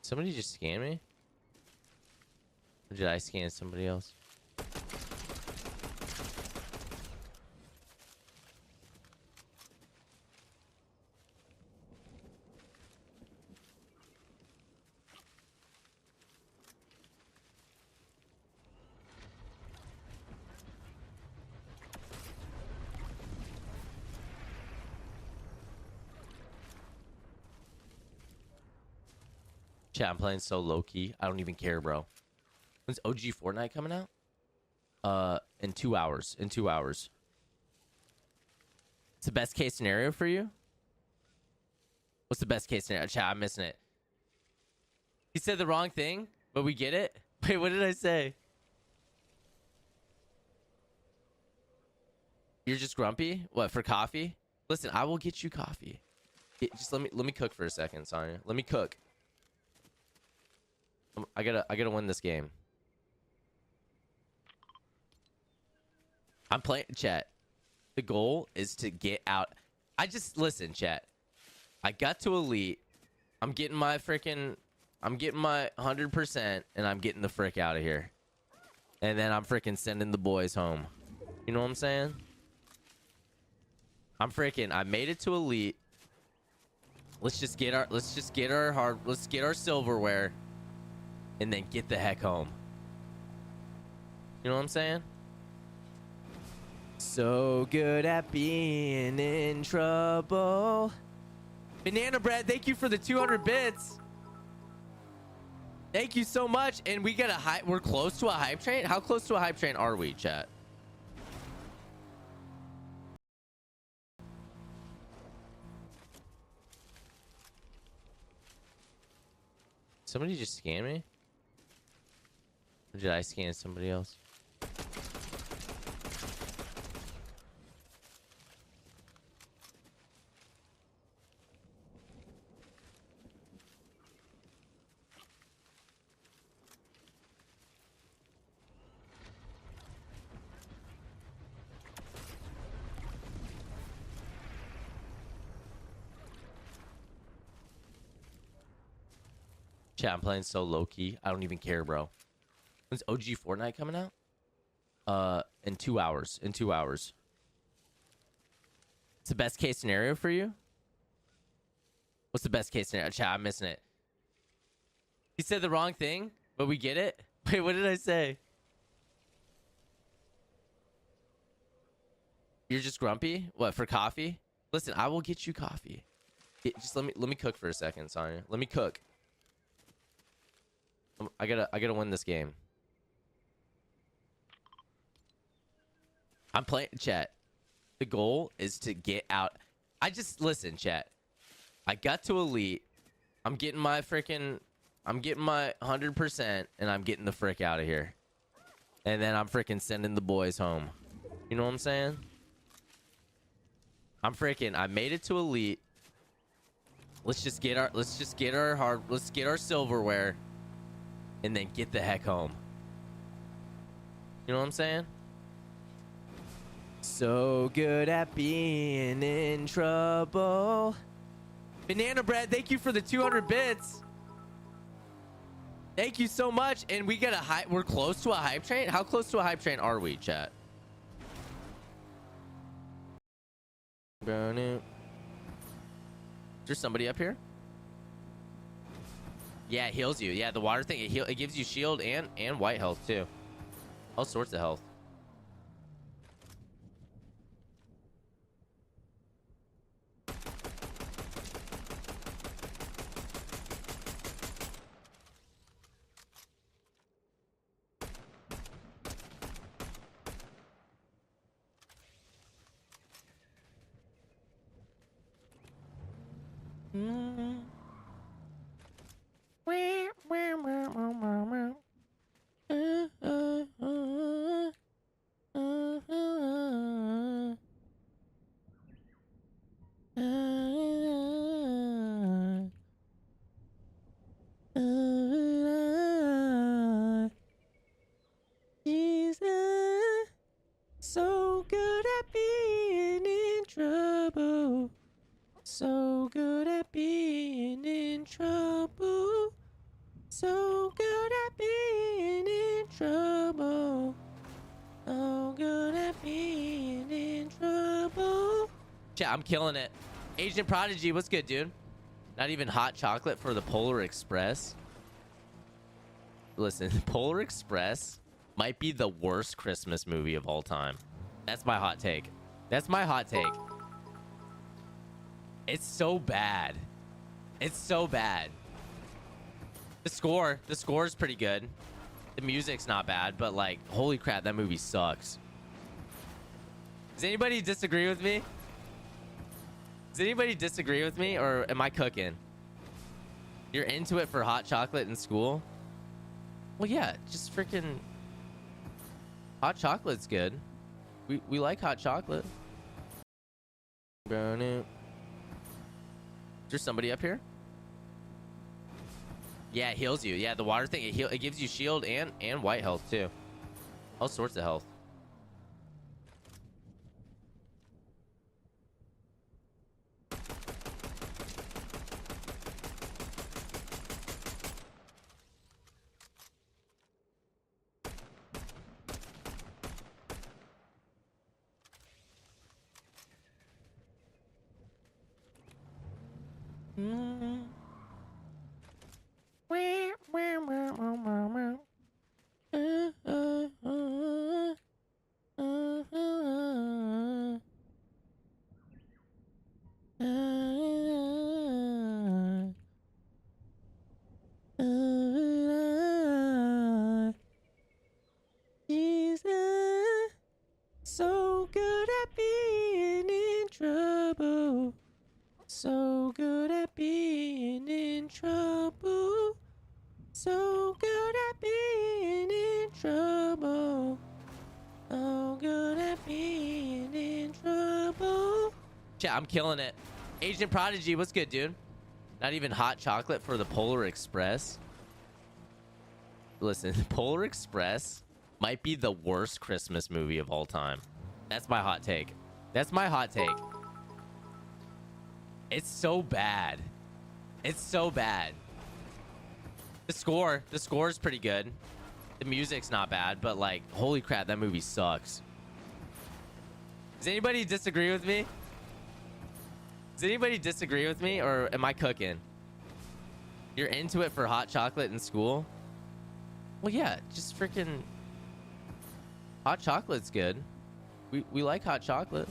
Somebody just scanned me? Or did I scan somebody else? Chat, I'm playing so low-key. I don't even care, bro. When's OG Fortnite coming out? In 2 hours. In 2 hours. It's the best case scenario for you? What's the best case scenario? Chat, I'm missing it. He said the wrong thing, but we get it? Wait, what did I say? You're just grumpy? What, for coffee? Listen, I will get you coffee. Just let me cook for a second, Sonya. Let me cook. I gotta win this game. I'm playing, chat. The goal is to get out. Listen, chat. I got to elite. I'm getting my 100%, and I'm getting the frick out of here. And then I'm freaking sending the boys home. You know what I'm saying? I made it to elite. Let's get our silverware. And then get the heck home. You know what I'm saying? So good at being in trouble. Banana Bread, thank you for the 200 bits. Thank you so much. And we got we're close to a hype train. How close to a hype train are we, chat? Somebody just scanned me? Or did I scan somebody else? Chat, I'm playing so low-key. I don't even care, bro. When's OG Fortnite coming out? In 2 hours. In 2 hours. It's the best case scenario for you? What's the best case scenario? Chat, I'm missing it. He said the wrong thing, but we get it? Wait, what did I say? You're just grumpy? What, for coffee? Listen, I will get you coffee. Just let me cook for a second, Sonya. Let me cook. I gotta win this game. I'm playing, chat. The goal is to get out. Listen, chat. I got to elite. I'm getting my 100%, and I'm getting the frick out of here. And then I'm freaking sending the boys home. You know what I'm saying? I made it to elite. Let's get our silverware. And then get the heck home. You know what I'm saying? So good at being in trouble. Banana Bread, thank you for the 200 bits. Thank you so much. And we got we're close to a hype train. How close to a hype train are we, chat? Is there somebody up here? Yeah, it heals you. Yeah, the water thing, it gives you shield and white health too. All sorts of health. So good at being in trouble. So good at being in trouble. So good at being in trouble. So good at being in trouble. Yeah, I'm killing it. Agent Prodigy, what's good, dude? Not even hot chocolate for the Polar Express. Listen, Polar Express might be the worst Christmas movie of all time. That's my hot take. That's my hot take. It's so bad. It's so bad. The score is pretty good. The music's not bad, but like, holy crap, that movie sucks. Does anybody disagree with me? Does anybody disagree with me, or am I cooking? You're into it for hot chocolate in school? Well, yeah, just freaking hot chocolate's good. We like hot chocolate. Burn it. Is there somebody up here? Yeah, it heals you. Yeah, the water thing, it gives you shield and white health too. All sorts of health. Jesus, so good at being in trouble. So good at being in trouble. So good at being in trouble. So good at being in trouble. Yeah, I'm killing it. Agent Prodigy, what's good, dude? Not even hot chocolate for the Polar Express. Listen, Polar Express might be the worst Christmas movie of all time. That's my hot take. That's my hot take. It's so bad. It's so bad. The score is pretty good. The music's not bad, but like, holy crap, that movie sucks. Does anybody disagree with me? Does anybody disagree with me, or am I cooking? You're into it for hot chocolate in school? Well, yeah, just freaking hot chocolate's good. We like hot chocolate.